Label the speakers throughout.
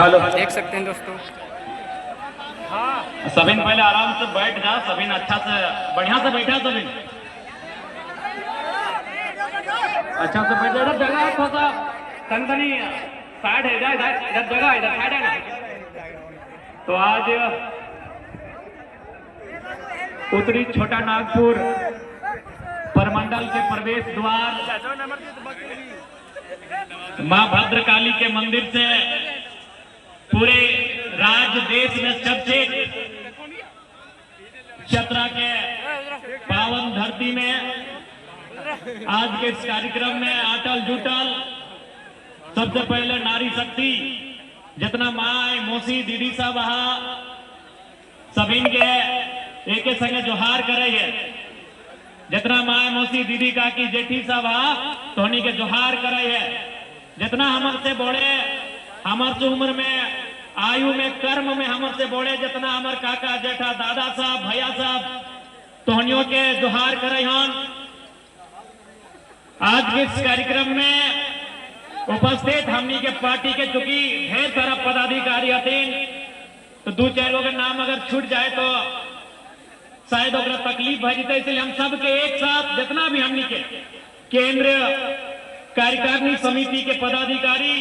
Speaker 1: Hello
Speaker 2: देख सकते हैं दोस्तों।
Speaker 1: हाँ सबिन पहले आराम से बैठ जा। सबिन अच्छा से बढ़िया से बैठा। सबिन अच्छा से बैठ जा। इधर जगह है थोड़ा सा तनतनी साइड है। इधर जगह इधर साइड है ना। तो आज उत्तरी छोटा नागपुर परमंडल के प्रवेश द्वार मां भद्रकाली के मंदिर से पूरे राज्य देश में चर्चित चतरा के पावन धरती में आज के इस कार्यक्रम में अटल जुटल सबसे पहले नारी शक्ति जितना माए मौसी दीदी सब सभी के एक संगे जोहार करे है। जितना माए मौसी दीदी काकी जेठी सब तोहनी के जोहार करे है। जितना हमर से बड़े हमर से उम्र में आयु में कर्म में हमर से बड़े जितना हमर काका जेठा दादा साहब भैया साहब तोहनियों के जोहार करे हन। आज के इस कार्यक्रम में उपस्थित हमनी के पार्टी के चूंकि ढेर सारा पदाधिकारी हथिन तो दो चार लोगों के नाम अगर छूट जाए तो शायद ओकरा तकलीफ भर जाए। इसलिए हम सबके एक साथ जितना भी हमनी के केंद्रीय कार्यकारिणी समिति के पदाधिकारी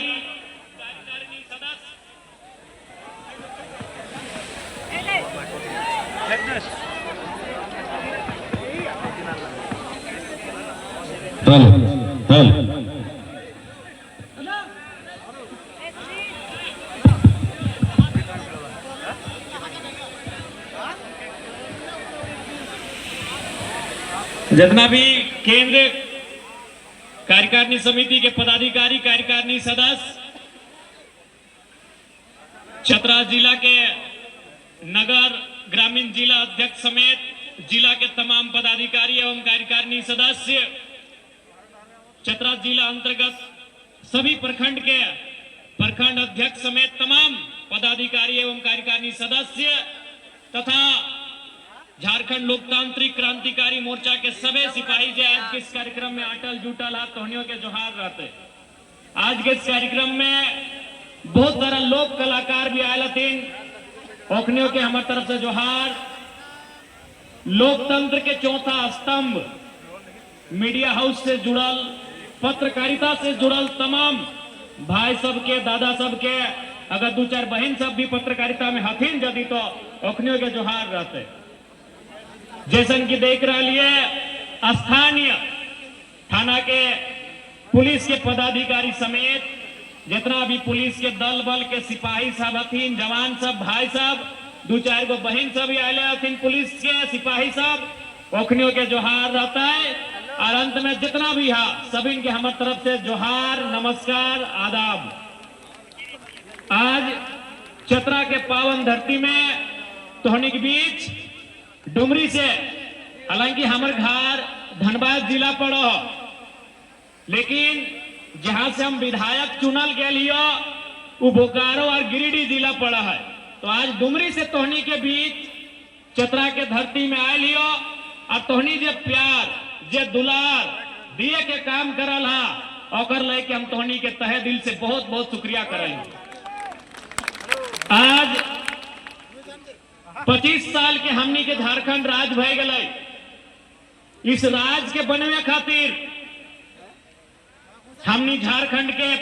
Speaker 1: जितना भी केंद्र कार्यकारिणी समिति के पदाधिकारी कार्यकारिणी सदस्य चतरा जिला के नगर ग्रामीण जिला अध्यक्ष समेत जिला के तमाम पदाधिकारी एवं कार्यकारिणी सदस्य चतरा जिला अंतर्गत सभी प्रखंड के प्रखंड अध्यक्ष समेत तमाम पदाधिकारी एवं कार्यकारिणी सदस्य तथा झारखंड लोकतांत्रिक क्रांतिकारी मोर्चा के सभी सिपाही जो आज के इस कार्यक्रम में अटल जुटल है तोहनियों के जोहार रहते। आज के इस कार्यक्रम में बहुत सारा लोक कलाकार भी आयल हथिन ओखनियों के हमारे तरफ से जोहार। लोकतंत्र के चौथा स्तंभ मीडिया हाउस से जुड़ल पत्रकारिता से जुड़ल तमाम भाई सब के दादा सब के अगर दो चार बहन सब भी पत्रकारिता में हथिन यदि तो ओखनियों के जोहार रहते। जैसन की देख रहा लिए स्थानीय थाना के पुलिस के पदाधिकारी समेत जितना भी पुलिस के दल बल के सिपाही सब हथिन जवान सब भाई सब दो चार गो बहन सब आये हथिन पुलिस के सिपाही सब ओखनियों के जोहार रहता है। और अंत में जितना भी है सभी के हमारे तरफ से जोहार नमस्कार आदाब। आज चतरा के पावन धरती में तोहनी के बीच डुमरी से हालांकि हमारे घर धनबाद जिला पड़ो लेकिन जहां से हम विधायक चुनल गए लियो वो बोकारो और गिरिडीह जिला पड़ा है। तो आज डुमरी से तोहनी के बीच चतरा के धरती में आए लियो और तोहनी जे प्यार जे दुलार दिए के काम करल हा और लेके हम तोहनी के तहे दिल से बहुत बहुत शुक्रिया करल। आज 25 साल के हमनी के झारखंड राज भय गए। इस राज के बनवे खातिर हमनी झारखंड के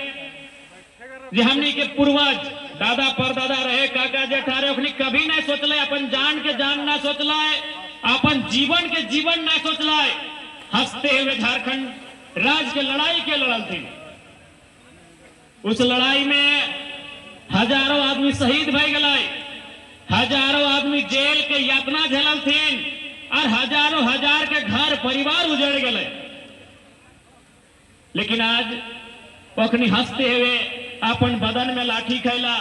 Speaker 1: जे हमनी के पूर्वज दादा परदादा रहे काका जेठा रहे ओखनी कभी नहीं सोचले अपन जान के जान ना सोचला अपन जीवन के जीवन ना सोचला। हंसते हुए झारखंड राज के लड़ाई के लड़ल थी। उस लड़ाई में हजारों आदमी शहीद भय गए हजारों आदमी जेल के यातना झेलल थीन और हजारों हजार के घर परिवार उजड़ गए। लेकिन आज ओखनी हंसते हुए अपन बदन में लाठी खैला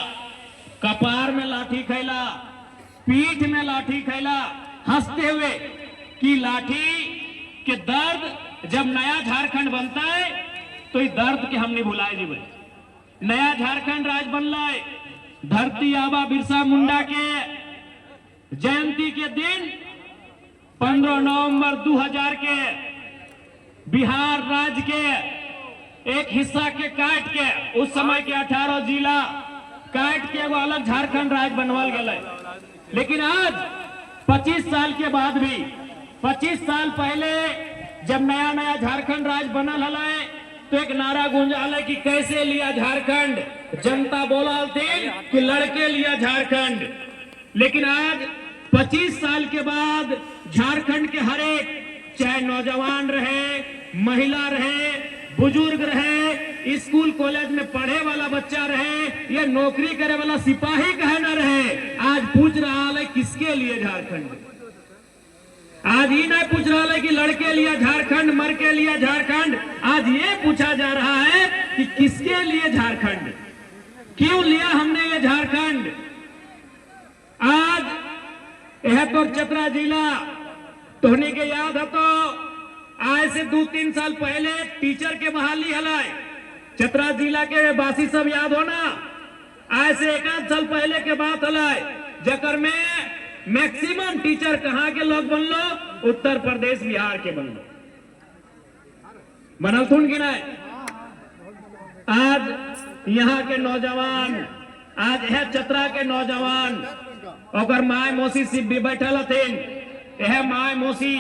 Speaker 1: कपार में लाठी खैला पीठ में लाठी खैला हंसते हुए कि लाठी के दर्द जब नया झारखंड बनता है तो इस दर्द के हम नहीं भुलाए जीवन। नया झारखंड राज बनला है। धरती आबा बिरसा मुंडा के जयंती के दिन 15 नवंबर 2000 के बिहार राज्य के एक हिस्सा के काट के उस समय के 18 जिला काट के एगो अलग झारखंड राज्य बनवल गए। लेकिन आज 25 साल के बाद भी, 25 साल पहले जब नया नया झारखंड राज्य बनल हल तो एक नारा गूंजाल कि कैसे लिया झारखंड, जनता बोला कि लड़के लिया झारखंड। लेकिन आज 25 साल के बाद झारखंड के हर एक, चाहे नौजवान रहे, महिला रहे, बुजुर्ग रहे, स्कूल कॉलेज में पढ़े वाला बच्चा रहे या नौकरी करे वाला सिपाही कहे ना रहे, आज पूछ रहा है किसके लिए झारखंड। आज ही नहीं पूछ रहा है कि लड़के लिया झारखंड, मर के लिया झारखंड। आज ये पूछा जा रहा है कि किसके लिए झारखंड, क्यों लिया हमने ये झारखंड। आज यह तो चतरा जिला तोहनी के याद है तो आज से 2-3 साल पहले टीचर के बहाली हलाए, चतरा जिला के वासी सब याद हो ना। आज से 1 साल पहले के बात हलाए जकर में मैक्सिमम टीचर कहाँ के लोग बनलो, उत्तर प्रदेश बिहार के बनलो, बनलथुन की नहीं। आज यहाँ के नौजवान, आज यह चतरा के नौजवान और माय मौसी सिर्फ भी बैठल हथिन, यह माय मौसी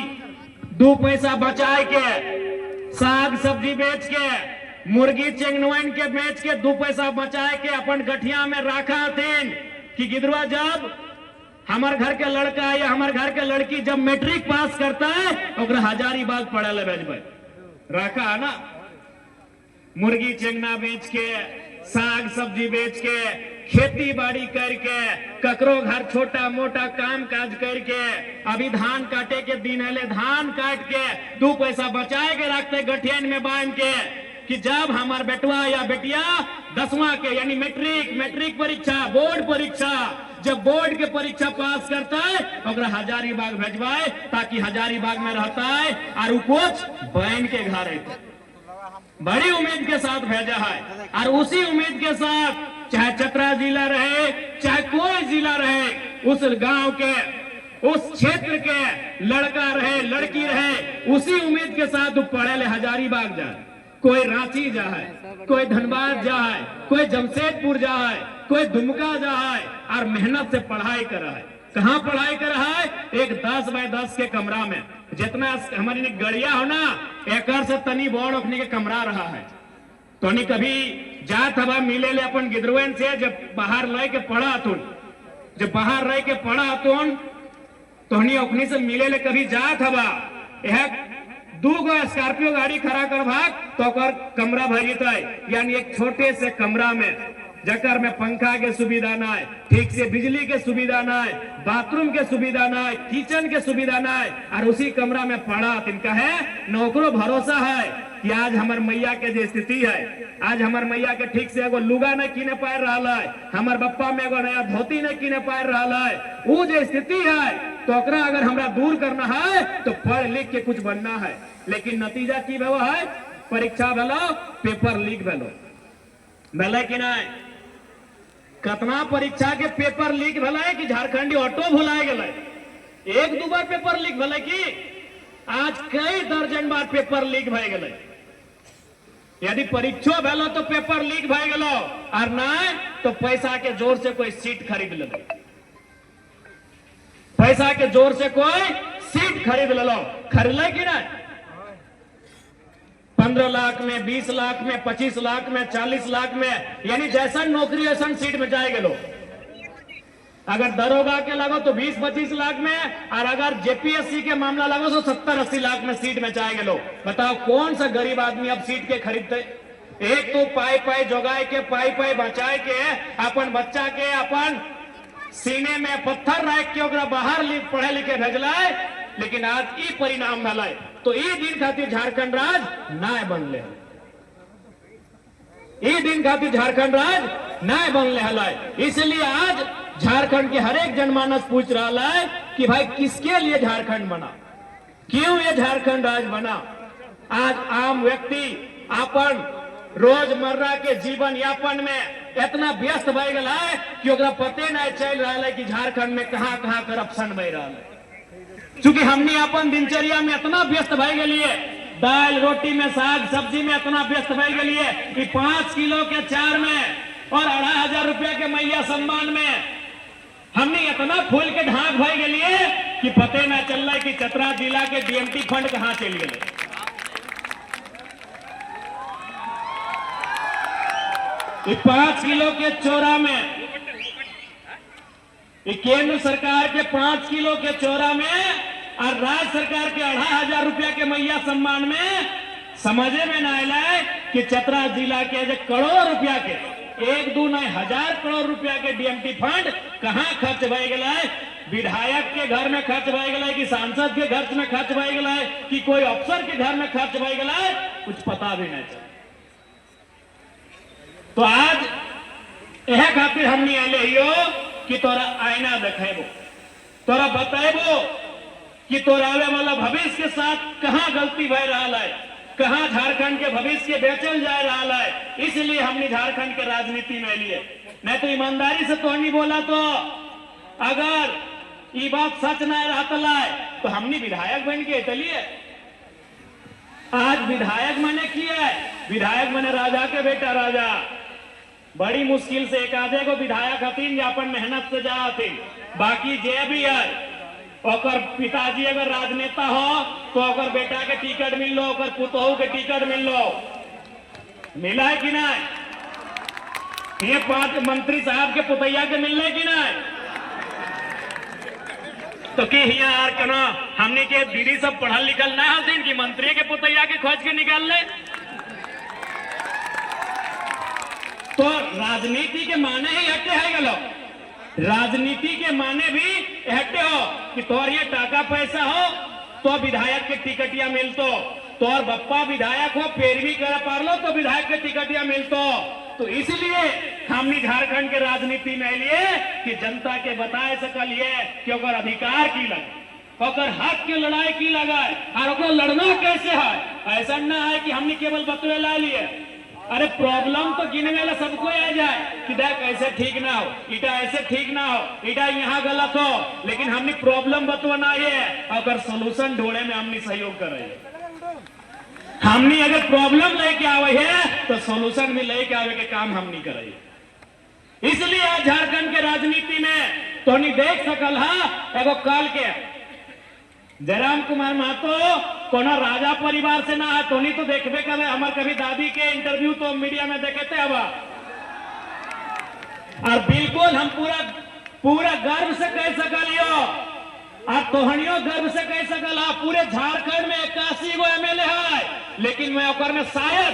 Speaker 1: 2 पैसा बचाए के, साग सब्जी बेच के, मुर्गी चेंगनवन के बेच के 2 पैसा बचाए के अपन गठिया में रखा हथिन कि गिदरुआ जब हमार घर के लड़का या हमार घर के लड़की जब मैट्रिक पास करता है ओकरा हजारीबाग पढ़े ले भेजबे, रखा है ना। मुर्गी चेंगना बेच के, साग सब्जी बेच के, खेती बाड़ी करके, ककरो घर छोटा मोटा काम काज करके, अभी धान काटे के दिन है, धान काट के 2 पैसा बचाए के रखते गठियन में बांध के कि जब हमार बेटवा या बेटिया 10वां के यानी मैट्रिक परीक्षा, बोर्ड परीक्षा, जब बोर्ड के परीक्षा पास करता है ओकरा हजारीबाग भेजवाए ताकि हजारीबाग में रहता है और कुछ बहन के घर रहता, बड़ी उम्मीद के साथ भेजा है। और उसी उम्मीद के साथ चाहे चतरा जिला रहे, चाहे कोई जिला रहे, उस गांव के, उस क्षेत्र के लड़का रहे, लड़की रहे, उसी उम्मीद के साथ पढ़े ले हजारीबाग जाए, कोई रांची जाए, कोई धनबाद जाए, कोई जमशेदपुर जाए, कोई दुमका जाए और मेहनत से पढ़ाई करा है। कहाँ पढ़ाई करा है? एक 10 बाय 10 के कमरा में, जितना हमारी गड़िया हो ना एकर से तनी बड़ ओखनी के कमरा रहा है। तो नहीं कभी जात हवा मिले ले अपन गिदरुवन से, जब बाहर रह के पढ़ा तुन, जब बाहर रह के पढ़ा तुन तो ओखनी से मिले ले कभी जात हवा, यह 2 गो स्कॉर्पियो गाड़ी खड़ा कर भाग तो कमरा भर जेता है, यानी एक छोटे से कमरा में जकर में पंखा के सुविधा ना है, ठीक से बिजली के सुविधा ना है, बाथरूम के सुविधा ना है, किचन के सुविधा ना है, और उसी कमरा में पड़ा तिनका है नौकरो भरोसा है कि आज हमार मैया के जो स्थिति है, आज हमार मैया के ठीक से एगो लुगा नहीं किने पार रहा है, हमार बप्पा में एगो नया धोती नहीं किने पार रहा है, वो जो स्थिति है तो ओकरा अगर हमरा दूर करना है तो पढ़ लिख के कुछ बनना है। लेकिन नतीजा की भेलो है? परीक्षा भेलो, पेपर लीक भेलो, भेले कि नहीं? कितना परीक्षा के पेपर लीक भेले कि झारखंडी ऑटो भुला गए, 1-2 बार पेपर लीक भेले कि आज कई दर्जन बार पेपर लीक भए गए। यदि परीक्षो भेलो तो पेपर लीक भए गेलो, और नहीं तो पैसा के जोर से कोई सीट खरीद ले, पैसा के जोर से कोई सीट खरीद लो। खरीदले कि नहीं? 15 लाख में, 20 लाख में, 25 लाख में, 40 लाख में, यानी जैसा नौकरी ऐसा सीट में जाएगा लो। अगर दरोगा के लगो तो 20-25 लाख में, और अगर जेपीएससी के मामला लगो तो 70-80 लाख में सीट में जाएगा लो। बताओ कौन सा गरीब आदमी अब सीट के खरीदते? एक तो पाई जोगाए के, पाई बचाए के अपन बच्चा के अपन सीने में पत्थर रख के ओकरा बाहर पढ़े लिखे भेजला है, लेकिन आज ई परिणाम भला तो ई दिन खातिर झारखंड राज्य ना बनले, ई दिन खातिर झारखंड राज्य ना बनले हला। इसलिए आज झारखंड के हर एक जनमानस पूछ रहा है कि भाई किसके लिए झारखंड बना, क्यों ये झारखंड राज्य बना। आज आम व्यक्ति अपन रोजमर्रा के जीवन यापन में इतना व्यस्त भय गया है कि ओकरा पते नहीं चल रहा है कि झारखंड में कहां कहां करप्शन बह रहा है। चूंकि हमने अपन दिनचर्या में इतना व्यस्त भय गए, दाल रोटी में, साग सब्जी में इतना व्यस्त भय गए कि 5 किलो के चार में और 2,500 रुपया के मैया सम्मान में हमने इतना फूल के ढाक भाई के लिए कि पते ना चल रहा है कि चतरा जिला के डीएमटी फंड कहां चल गए। ये 5 किलो के चोरा में, ये केंद्र सरकार के 5 किलो के चोरा में और राज्य सरकार के 2,500 रुपया के मैया सम्मान में समझे में ना आए कि चतरा जिला के जो करोड़ रुपया के 1-2 नहीं 1,000 करोड़ रुपया के डीएमटी फंड कहां खर्च भय गया है। विधायक के घर में खर्च भय गया है कि सांसद के घर में खर्च भय गया है कि कोई अफसर के घर में खर्च भय गया है, कुछ पता भी नहीं चला। तो आज यह खातिर हमने आले हियो कि तोरा आईना देखेबो, तोरा बताएबो कि तोरा आवे वाला भविष्य के साथ कहां गलती भय रहा है, कहां झारखंड के भविष्य के बेचल जा रहा है। इसलिए हमने झारखंड के राजनीति में लिए, नहीं तो ईमानदारी से तो नहीं बोला। तो अगर ये बात सच नहीं रहता तो हमने विधायक बन के चलिए। आज विधायक मैंने किया है, विधायक मैंने राजा के बेटा राजा, बड़ी मुश्किल से एक आधे को विधायक हतीन अपन मेहनत से जाते, बाकी जे भी है और पिताजी अगर राजनेता हो तो अगर बेटा के टिकट मिल लो, अगर पुतोहू के टिकट मिल लो, मिला है कि नहीं? ये 5 मंत्री साहब के पुतैया के मिल रहे कि नहीं? तो कि यार कना हमने के दीदी सब पढ़ल लिखल ना हथिन कि मंत्री के पुतैया के खोज के निकाल ले। तो राजनीति के माने ही हटे है गलो, राजनीति के माने भी हटे हो कि तोर ये टाका पैसा हो तो विधायक के टिकटिया मिलतो, तोर बप्पा विधायक हो पैरवी कर पार लो तो विधायक के टिकटिया मिलतो। तो इसलिए हमने झारखंड के राजनीति में लिए कि जनता के बताए सकल ये कि अगर अधिकार की लगे, अगर हक के लड़ाई की लगाए और अगर लड़ना कैसे है। ऐसा ना है कि हमने केवल बतवे ला लिए, अरे प्रॉब्लम तो गिने वाला सबको आ जाए कि देख ऐसे ठीक ना हो, इटा ऐसे ठीक ना हो, इटा यहाँ गलत हो, लेकिन हमने प्रॉब्लम बतवाना है अगर सोल्यूशन ढूंढे में हमने सहयोग कर रहे हैं। हमने अगर प्रॉब्लम लेके आवे है तो सोल्यूशन भी लेके आवे के काम हम नहीं कर रहे। इसलिए आज झारखंड के राजनीति में तो नहीं देख सकल है एगो काल के जयराम कुमार महतो कोना राजा परिवार से ना है तो नहीं तो देखबे करे हमारे कभी दादी के इंटरव्यू तो मीडिया में देखे थे। अब और बिल्कुल हम पूरा गर्व से कह सकलियो और तोहनियो गर्व से कह सकल है पूरे झारखंड में 81 गो एमएलए है, लेकिन मैं ओकर में शायद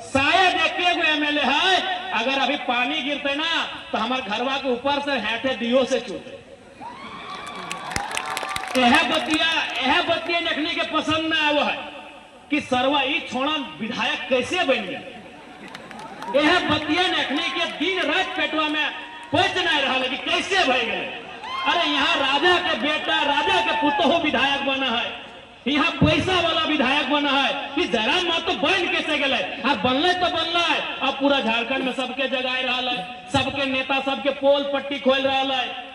Speaker 1: 1 गो एमएलए है। अगर अभी पानी गिरते ना तो हमारे घरवा के ऊपर से हैठे दियो से छूटे। यह बतिया देखने के पसंद ना आवा है कि सरवा ई छोड़ा विधायक कैसे बन गया। यह बतिया देखने के दिन रात पेटवा में पहुंच नहीं रहा कि कैसे भय गए। अरे यहाँ राजा के बेटा राजा के पुतोहू विधायक बना है, यहाँ पैसा वाला विधायक बना है कि जयराम महतो बन कैसे गए और बनले तो बनला है। अब पूरा झारखंड में सबके जगाए रहा है, सबके नेता सबके पोल पट्टी खोल रहा है।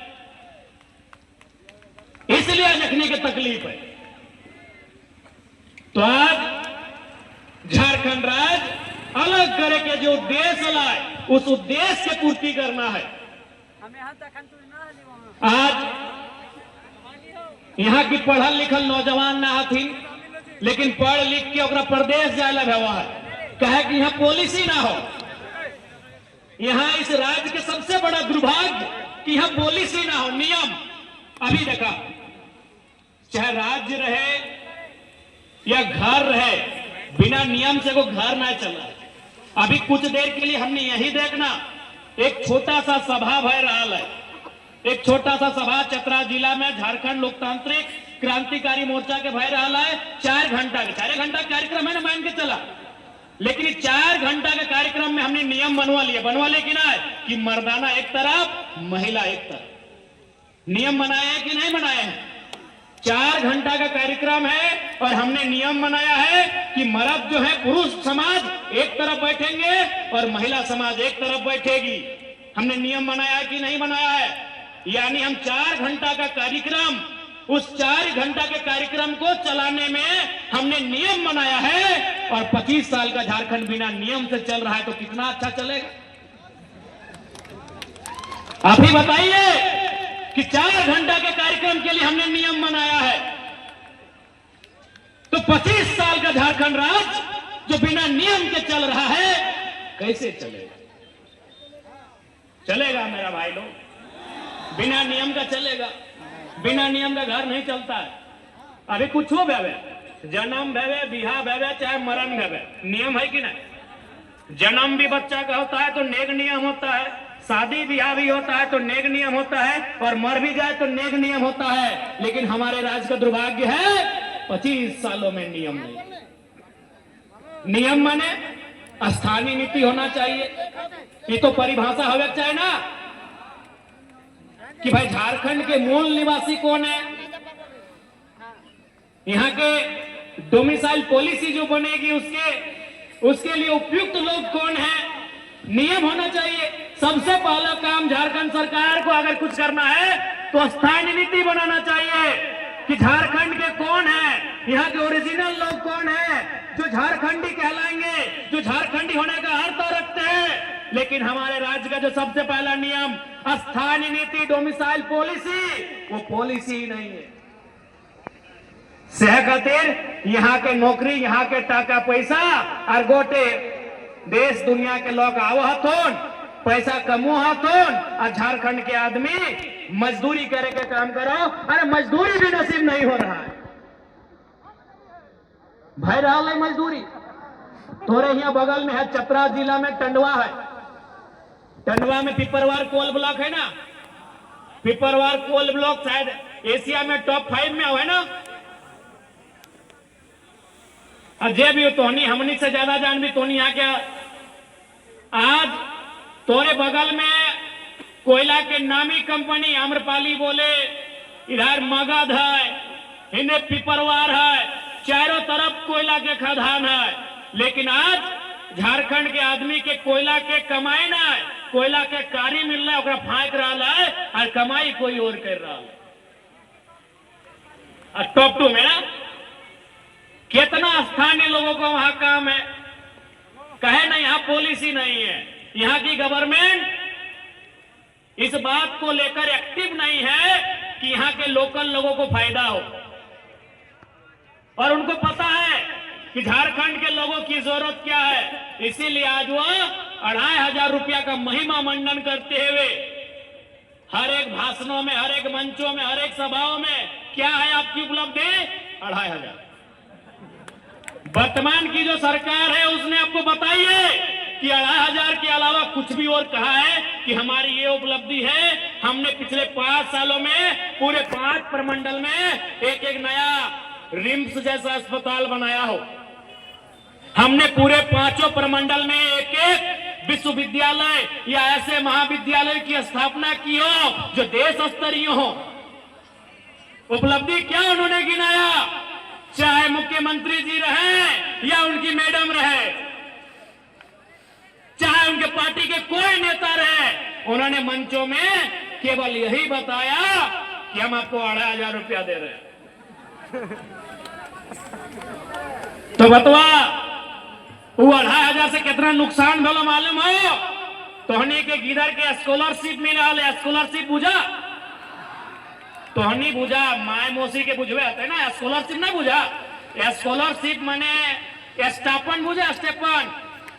Speaker 1: इसलिए देखने की तकलीफ है। तो आज झारखंड राज्य अलग करे के जो उद्देश्य लाए उस उद्देश्य की पूर्ति करना है। आज यहाँ की पढ़ल लिखल नौजवान ना हथिन, लेकिन पढ़ लिख के ओकरा प्रदेश जाए ला भेवा है, कहे कि यहाँ पॉलिसी ना हो। यहाँ इस राज्य के सबसे बड़ा दुर्भाग्य कि यहाँ पॉलिसी ना हो, नियम। अभी देखा चाहे राज्य रहे या घर रहे, बिना नियम से वो घर ना चला। अभी कुछ देर के लिए हमने यही देखना एक छोटा सा सभा भय रहा है, एक छोटा सा सभा चतरा जिला में झारखंड लोकतांत्रिक क्रांतिकारी मोर्चा के भय रहा है। 4 घंटा का कार्यक्रम है ना, मान के चला, लेकिन 4 घंटा के कार्यक्रम में हमने नियम बनवा लिए कि ना कि मर्दाना एक तरफ महिला एक तरफ। नियम बनाए हैं कि नहीं बनाए हैं? 4 घंटा का कार्यक्रम है और हमने नियम बनाया है कि मर्द जो है पुरुष समाज एक तरफ बैठेंगे और महिला समाज एक तरफ बैठेगी। हमने नियम बनाया है कि नहीं बनाया है? यानी हम 4 घंटा का कार्यक्रम, उस 4 घंटा के कार्यक्रम को चलाने में हमने नियम बनाया है। और 25 साल का झारखंड बिना नियम से चल रहा है तो कितना अच्छा चलेगा। अभी बताइए कि 4 घंटा के कार्यक्रम के लिए हमने नियम बनाया है, तो 25 साल का झारखंड राज्य जो बिना नियम के चल रहा है, कैसे चलेगा? चलेगा मेरा भाई लोग? बिना नियम का चलेगा? बिना नियम का घर नहीं चलता है। अभी कुछ हो भेवे, जन्म भेवे, बिहा भेवे, चाहे मरण भेवे, नियम है कि नहीं? जन्म भी बच्चा का होता है तो नेक नियम होता है, शादी ब्याह भी होता है तो नेक नियम होता है, और मर भी जाए तो नेक नियम होता है। लेकिन हमारे राज्य का दुर्भाग्य है 25 सालों में नियम नहीं। नियम माने स्थानीय नीति होना चाहिए। ये तो परिभाषा होना चाहिए ना कि भाई झारखंड के मूल निवासी कौन है, यहाँ के डोमिसाइल पॉलिसी जो बनेगी उसके लिए उपयुक्त लोग कौन है, नियम होना चाहिए। सबसे पहला काम झारखंड सरकार को अगर कुछ करना है तो स्थानीय नीति बनाना चाहिए कि झारखंड के कौन है, यहाँ के ओरिजिनल लोग कौन है जो झारखंडी कहलाएंगे, जो झारखंडी होने का अर्थ रखते हैं। लेकिन हमारे राज्य का जो सबसे पहला नियम स्थानीय नीति, डोमिसाइल पॉलिसी, वो पॉलिसी ही नहीं है। सह खातिर यहाँ के नौकरी, यहाँ के टाका पैसा और गोटे देश दुनिया के लोग आओ हथोन, पैसा कमो हथोन, और झारखंड के आदमी मजदूरी करे के काम करो। अरे मजदूरी भी नसीब नहीं हो रहा है भाई, रहा है मजदूरी। तोरे यहाँ बगल में है चतरा जिला में टंडवा है, टंडवा में पिपरवार कोल ब्लॉक है ना, पिपरवार कोल ब्लॉक शायद एशिया में टॉप 5 में है ना। अजय भी तोहनी हमनी से ज्यादा जान भी तोहनी यहाँ क्या। आज तोरे बगल में कोयला के नामी कंपनी आम्रपाली बोले, इधर मगध है, इन्हें पिपरवार है, चारों तरफ कोयला के खदान है। लेकिन आज झारखंड के आदमी के कोयला के कमाई ना है, कोयला के कारी मिल रहा है, ओकरा फाँक रहा है और कमाई कोई और कर रहा है। और टॉप 2 में ना कितना स्थानीय लोगों को वहां काम है, कहे ना यहाँ पॉलिसी नहीं है, यहाँ की गवर्नमेंट इस बात को लेकर एक्टिव नहीं है कि यहाँ के लोकल लोगों को फायदा हो। और उनको पता है कि झारखंड के लोगों की जरूरत क्या है, इसीलिए आज वो 2500 रुपया का महिमा मंडन करते हुए हर एक भाषणों में, हर एक मंचों में, हर एक सभाओं में क्या है आपकी उपलब्धि? 2500। वर्तमान की जो सरकार है उसने आपको बताई है कि 2500 के अलावा कुछ भी और कहा है कि हमारी ये उपलब्धि है, हमने पिछले 5 सालों में पूरे 5 प्रमंडल में एक नया रिम्स जैसा अस्पताल बनाया हो, हमने पूरे 5 प्रमंडल में एक विश्वविद्यालय या ऐसे महाविद्यालय की स्थापना की हो जो देश स्तरीय हो। उपलब्धि क्या उन्होंने गिनाया? चाहे मुख्यमंत्री जी रहे या उनकी मैडम रहे, चाहे उनके पार्टी के कोई नेता रहे, उन्होंने मंचों में केवल यही बताया कि हम आपको 2500 रुपया दे रहे हैं। तो बतवा वो 2500 से कितना नुकसान भलो मालूम हो? तोहनी के गिदर के स्कॉलरशिप मिला है, स्कॉलरशिप बुझा, तोहनी बुझा, माय मौसी के बुझवे आते ना, स्कॉलरशिप ना बुझा। स्कॉलरशिप माने स्टापन बुझा, स्टेपन।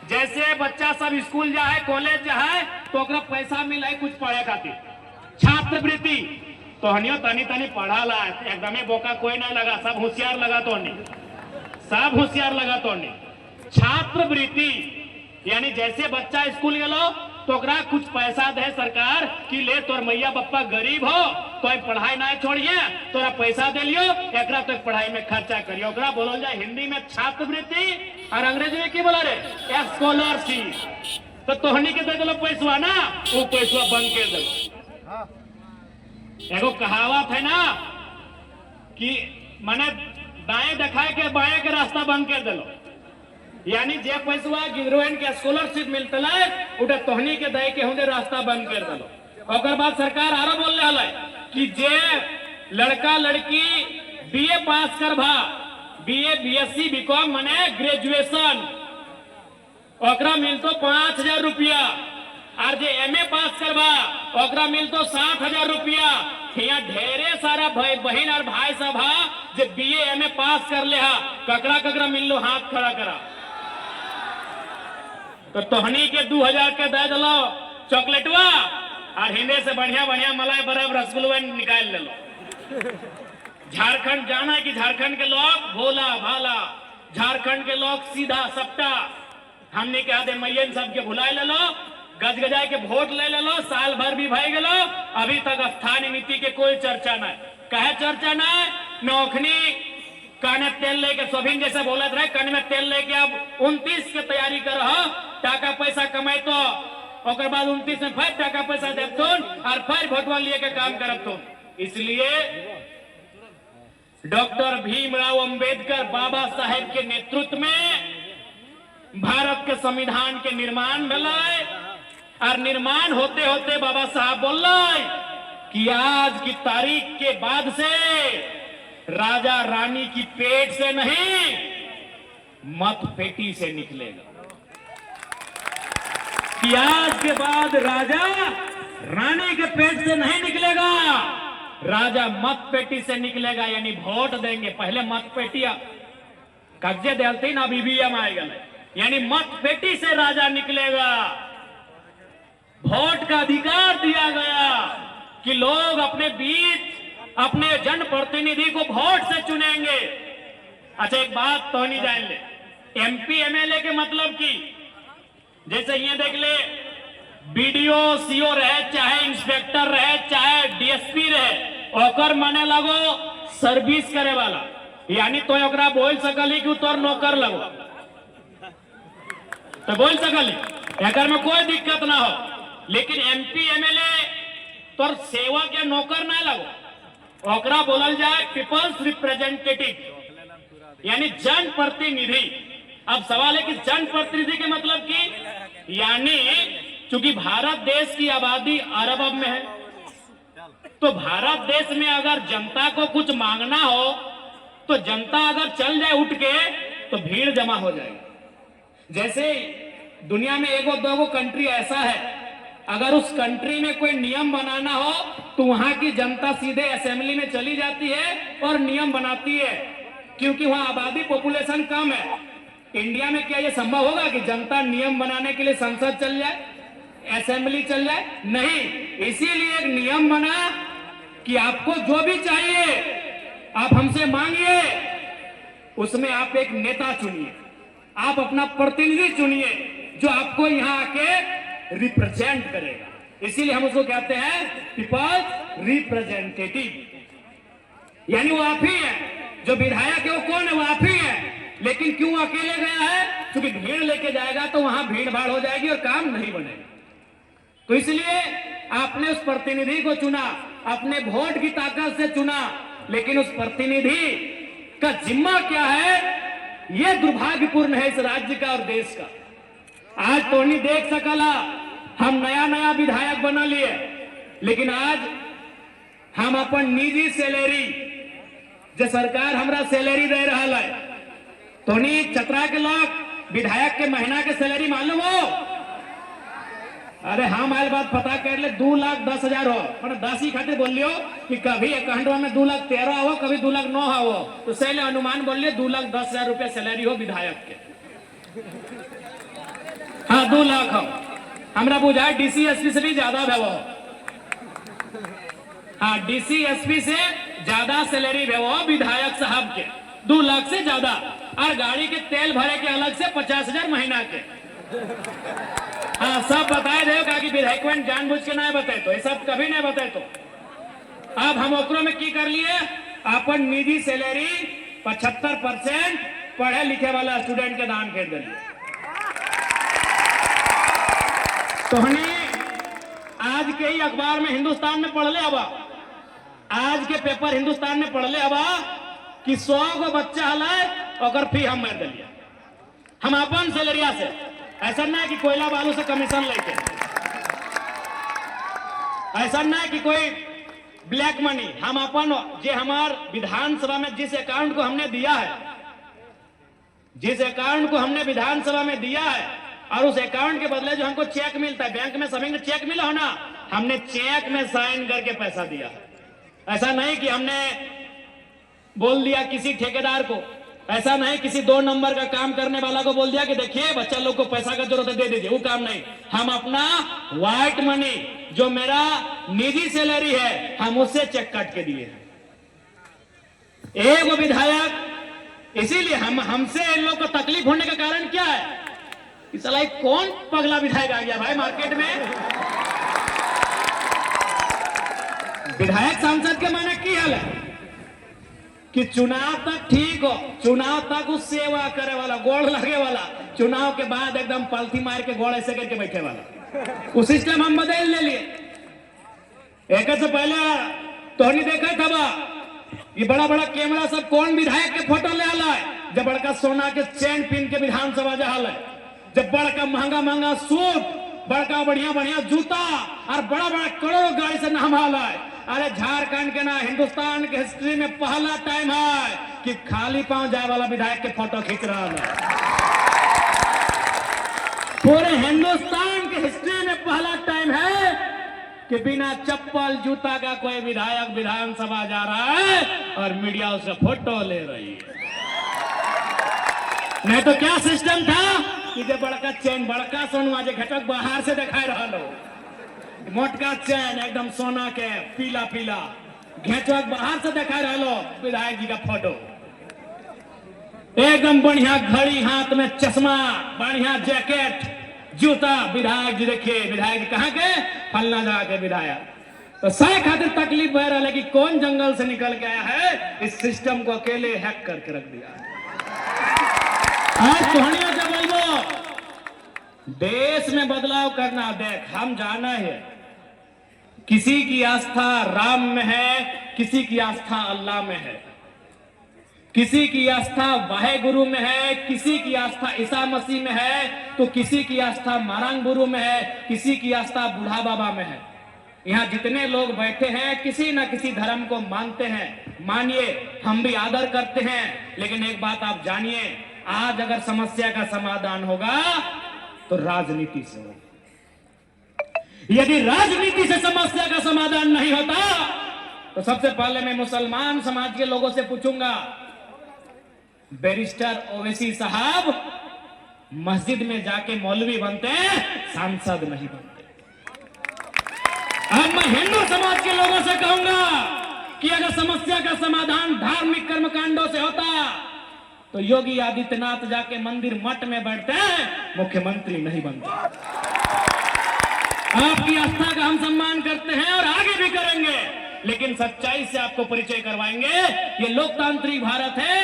Speaker 1: जैसे बच्चा सब स्कूल जाए, कॉलेज जाए तो ओकरा पैसा मिले कुछ पढ़े खातिर, छात्रवृत्ति। तोहनियो तनी तनी पढ़ा ला, एकदमे बोका कोई ना लगा, सब होशियार लगा, तोहनी सब होशियार लगा। तोहनी छात्रवृत्ति यानी जैसे बच्चा स्कूल गेलो तो ओकरा कुछ पैसा दे सरकार कि ले तोर मैया बप्पा गरीब हो तो पढ़ाई ना छोड़िए, तोरा पैसा दे लियो, एकरा तो पढ़ाई में खर्चा करियो। ओकरा बोलल जाए हिंदी में छात्रवृत्ति और अंग्रेजी में की बोला रे? स्कॉलरशिप। तो तोहनी के दे दिलो पैसा ना, वो पैसा बंद कर दिलो। एगो कहावत है ना कि माने दाएं दिखाए के बाएं के रास्ता बंद कर दिलो, यानी जे पैसा गिरोइन के स्कॉलरशिप मिलता है उठे तोहनी के दे के होंगे रास्ता बंद कर दिलो। और बाद सरकार आरो बोल रहा है कि जे लड़का लड़की बीए पास करभा, बीए बीएससी बीकॉम माने ग्रेजुएशन, ओकरा मिलतो 5000 रुपया, और जे एमए पास करभा ओकरा मिल तो 60,000 रुपया। यहाँ ढेरे सारा बहन और भाई सब हा जो BA MA पास कर ले हा, ककरा ककरा मिल लो, हाथ खड़ा करा। तो तोहनी के 2,000 के दे दलो चॉकलेटवा और हिंदे से बढ़िया बढ़िया मलाई बर्फ रसगुल्ला निकाल ले लो। झारखंड जाना है कि झारखंड के लोग भोला भाला, झारखंड के लोग सीधा सप्टा। हमने कहा दे मैयन सबके भुलाए ले लो, गजगजाए के वोट ले लो, साल भर भी भाई गलो, अभी तक स्थानीय नीति के कोई चर्चा न कहे, चर्चा न नौखनी कान में तेल लेके सोभिन जैसे बोलत रहे, कान में तेल लेके अब 29 के तैयारी कर टाका पैसा कमाई तो और बाद 29 में फिर टाका पैसा दे और फिर भोटवा लिए के काम करब तुम। इसलिए डॉक्टर भीमराव अंबेडकर बाबा साहेब के नेतृत्व में भारत के संविधान के निर्माण भलाए और निर्माण होते होते बाबा साहब बोल रहे कि आज की तारीख के बाद से राजा रानी की पेट से नहीं, मत पेटी से निकलेगा। कि आज के बाद राजा रानी के पेट से नहीं निकलेगा, राजा मत पेटी से निकलेगा। यानी वोट देंगे, पहले मत पेटिया कब्जे देती ना, BBM आएगा, यानी मत पेटी से राजा निकलेगा। वोट का अधिकार दिया गया कि लोग अपने बीच अपने जनप्रतिनिधि को वोट से चुनेंगे। अच्छा एक बात तो नहीं जान ले, MP MLA के मतलब की जैसे ये देख ले, BDO CO रहे, चाहे इंस्पेक्टर रहे, चाहे DSP रहे, ओकर माने लगो सर्विस करे वाला, यानी तो ओकरा बोल सकली कि तोर नौकर लगो, तो बोल सकली, एकर में कोई दिक्कत ना हो। लेकिन MP MLA तोर सेवा के नौकर ना लगो, ओकरा बोलल जाए पीपल्स रिप्रेजेंटेटिव, यानी जन प्रतिनिधि। अब सवाल है कि जन प्रतिनिधि के मतलब की, यानी चूंकि भारत देश की आबादी अरब में है, तो भारत देश में अगर जनता को कुछ मांगना हो तो जनता अगर चल जाए उठ के तो भीड़ जमा हो जाएगी। जैसे दुनिया में एगो दो कंट्री ऐसा है, अगर उस कंट्री में कोई नियम बनाना हो तो वहां की जनता सीधे असेंबली में चली जाती है और नियम बनाती है, क्योंकि वहां आबादी पॉपुलेशन कम है। इंडिया में क्या यह संभव होगा कि जनता नियम बनाने के लिए संसद चल जाए, असेंबली चल जाए? नहीं। इसीलिए एक नियम बना कि आपको जो भी चाहिए आप हमसे मांगिए, उसमें आप एक नेता चुनिए, आप अपना प्रतिनिधि चुनिए जो आपको यहां आके रिप्रेजेंट करेगा। इसीलिए हम उसको कहते हैं पीपल्स रिप्रेजेंटेटिव, यानी वो आप ही है। जो विधायक है वो कौन है? वो आप ही है। लेकिन क्यों अकेले गया है? क्योंकि भीड़ लेके जाएगा तो वहां भीड़ भाड़ हो जाएगी और काम नहीं बनेगा। तो इसलिए आपने उस प्रतिनिधि को चुना, अपने वोट की ताकत से चुना, लेकिन उस प्रतिनिधि का जिम्मा क्या है, यह दुर्भाग्यपूर्ण है इस राज्य का और देश का। आज तो नहीं देख सकला, हम नया नया विधायक बना लिए, लेकिन आज हम अपन निजी सैलरी, जो सरकार हमरा सैलरी दे रहा है, तो नहीं चतरा के लोग विधायक के महीना के सैलरी मालूम हो? अरे हम आयल बात पता कर ले, 2,10,000 हो, पर 10 ही खातिर बोल लियो कि कभी अकाउंट में 2,13,000 हो, कभी 2,09,000 हो, तो सैले अनुमान बोल लियो 2,10,000 रुपया सैलरी हो विधायक के। हाँ 2 लाख हो, हमरा बुझाए DC SP से भी ज्यादा भेवो। हाँ DC SP से ज्यादा सैलरी भेवो विधायक साहब के, 2 लाख से ज्यादा। और गाड़ी के तेल भरे के अलग से 50,000 महीना के। हाँ सब बताए देगा कि विधायक जानबूझ के नहीं बताए, तो ये सब कभी नहीं बताए। तो अब हम ओकरों में की कर लिए, अपन निजी सैलरी 75% पढ़े लिखे वाला स्टूडेंट के दान कर दिए। तो आज के ही अखबार में हिंदुस्तान में पढ़ ले, अब आज के पेपर हिंदुस्तान में पढ़ ले अब कि 100 गो बच्चा हलाए और फी हम मार दिया, हम अपन सैलरिया से। ऐसा ना है कि कोयला बालू से कमीशन लेके, ऐसा ना है कि कोई ब्लैक मनी, हम अपन जे हमार विधानसभा में जिस अकाउंट को हमने दिया है, जिस अकाउंट को हमने विधानसभा में दिया है, और उस अकाउंट के बदले जो हमको चेक मिलता है, बैंक में सभी चेक मिला हो ना, हमने चेक में साइन करके पैसा दिया। ऐसा नहीं कि हमने बोल दिया किसी ठेकेदार को, ऐसा नहीं किसी 2 नंबर का काम करने वाला को बोल दिया कि देखिए बच्चा लोग को पैसा का जरूरत है दे दीजिए, वो काम नहीं। हम अपना व्हाइट मनी जो मेरा निजी सैलरी है हम उससे चेक काट के दिए। एक विधायक, इसीलिए हमसे इन लोग को तकलीफ होने का कारण क्या है कि साला कौन पगला विधायक आ गया भाई मार्केट में। विधायक सांसद के माने की हाल है कि चुनाव तक ठीक हो, चुनाव तक उस सेवा करे वाला, गोड़ लगे वाला, चुनाव के बाद एकदम पालथी मार के गोड़ ऐसे करके बैठे वाला, वो सिस्टम हम बदल ले लिए। एक से पहले तो नहीं देखा था बा ये बड़ा बड़ा कैमरा सब कौन विधायक के फोटो ले आला है, जब बड़का सोना के चैन पिन के विधानसभा जहाल है, जब बड़का महंगा महंगा सूट, बड़का बढ़िया बढ़िया जूता और बड़ा बड़ा करोड़ों गाड़ी से नाम आला है। अरे झारखंड के ना हिंदुस्तान के हिस्ट्री में पहला टाइम है कि खाली पांव जाए वाला विधायक के फोटो खींच रहा है। पूरे हिंदुस्तान के हिस्ट्री में पहला टाइम है कि बिना चप्पल जूता का कोई विधायक विधानसभा जा रहा है और मीडिया उसका फोटो ले रही है। नहीं तो क्या सिस्टम था कि जब बड़का चैन, बड़का सोनवा जो घटक बाहर से दिखाई रहा लो, मोटका चैन एकदम सोना के पीला पीला घेचक बाहर से दिखाई रहा लो, विधायक जी का फोटो एकदम बढ़िया, घड़ी हाथ में, चश्मा, बढ़िया जैकेट, जूता, विधायक जी देखिए, विधायक जी कहाँ के, फलना जगह के विधायक। तो सही खातिर तकलीफ बह रहा है कि कौन जंगल से निकल के आया है, इस सिस्टम को अकेले हैक करके रख दिया। आज सोहनिया जब देश में बदलाव करना, देख हम जाना है किसी की आस्था राम में है, किसी की आस्था अल्लाह में है, किसी की आस्था वाहे गुरु में है, किसी की आस्था ईसा मसीह में है, तो किसी की आस्था मारंग गुरु में है, किसी की आस्था बूढ़ा बाबा में है। यहाँ जितने लोग बैठे हैं किसी ना किसी धर्म को मानते हैं, मानिए, हम भी आदर करते हैं, लेकिन एक बात आप जानिए, आज अगर समस्या का समाधान होगा तो राजनीति से होगा। यदि राजनीति से समस्या का समाधान नहीं होता तो सबसे पहले मैं मुसलमान समाज के लोगों से पूछूंगा, बैरिस्टर ओवैसी साहब मस्जिद में जाके मौलवी बनते हैं, सांसद नहीं बनते। अब मैं हिंदू समाज के लोगों से कहूंगा कि अगर समस्या का समाधान धार्मिक कर्मकांडों से होता तो योगी आदित्यनाथ जाके मंदिर मठ में बैठते हैं, मुख्यमंत्री नहीं बनते। आपकी आस्था का हम सम्मान करते हैं और आगे भी करेंगे, लेकिन सच्चाई से आपको परिचय करवाएंगे। ये लोकतांत्रिक भारत है।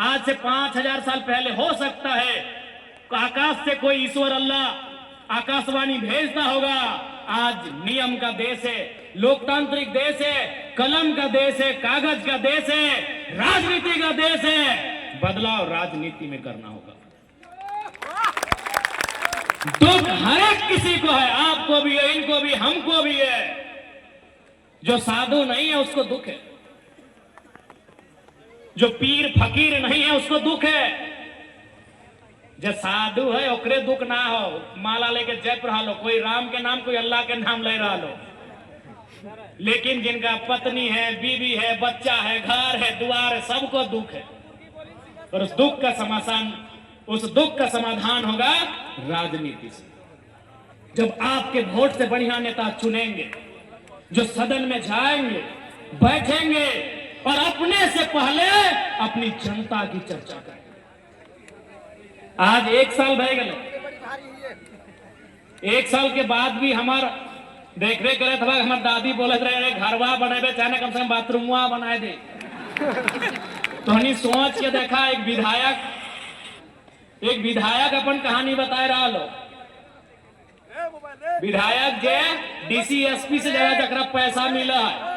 Speaker 1: आज से 5000 साल पहले हो सकता है आकाश से कोई ईश्वर अल्लाह आकाशवाणी भेजता होगा। आज नियम का देश है, लोकतांत्रिक देश है, कलम का देश है, कागज का देश है, राजनीति का देश है। बदलाव राजनीति में करना होगा। दुख हर एक किसी को है, आपको भी है, इनको भी, हमको भी है। जो साधु नहीं है उसको दुख है, जो पीर फकीर नहीं है उसको दुख है। जो साधु है ओकरे दुख ना हो, माला लेके जप रहा लो, कोई राम के नाम, कोई अल्लाह के नाम ले रहा लो। लेकिन जिनका पत्नी है, बीवी है, बच्चा है, घर है, द्वार है, सबको दुख है। और उस दुख का समाधान होगा राजनीति से। जब आपके वोट से बढ़िया नेता चुनेंगे, जो सदन में जाएंगे, बैठेंगे और अपने से पहले अपनी जनता की चर्चा करेंगे। आज 1 साल भय गए, 1 साल के बाद भी हमार देख रेख करे था, हमार दादी बोलत रहे घरवा बनाए, चाहे कम से कम बाथरूमवा बनाए दे। तो हमने सोच के देखा, एक विधायक अपन कहानी बताए रहा लो। विधायक जे डीसी एसपी से ज्यादा जकरा पैसा मिला है,